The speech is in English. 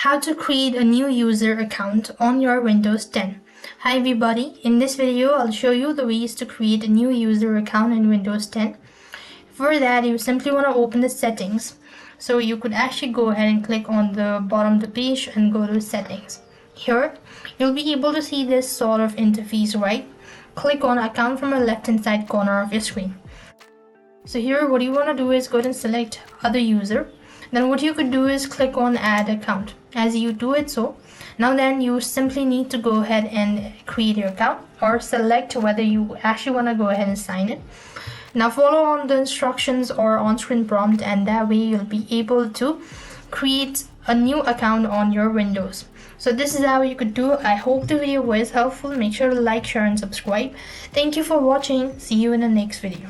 How to create a new user account on your Windows 10. Hi everybody, in this video I'll show you the ways to create a new user account in Windows 10. For that, you simply want to open the settings. So you could actually go ahead and click on the bottom of the page and go to settings. Here you'll be able to see this sort of interface, right? Click on account from the left hand side corner of your screen. So here what you want to do is go ahead and select other user. Then what you could do is click on add account. As you do it, so now then you simply need to go ahead and create your account or select whether you actually want to go ahead and sign it. Now follow on the instructions or on-screen prompt, and that way you'll be able to create a new account on your Windows. So this is how you could do. I hope the video was helpful. Make sure to like, share and subscribe. Thank you for watching. See you in the next video.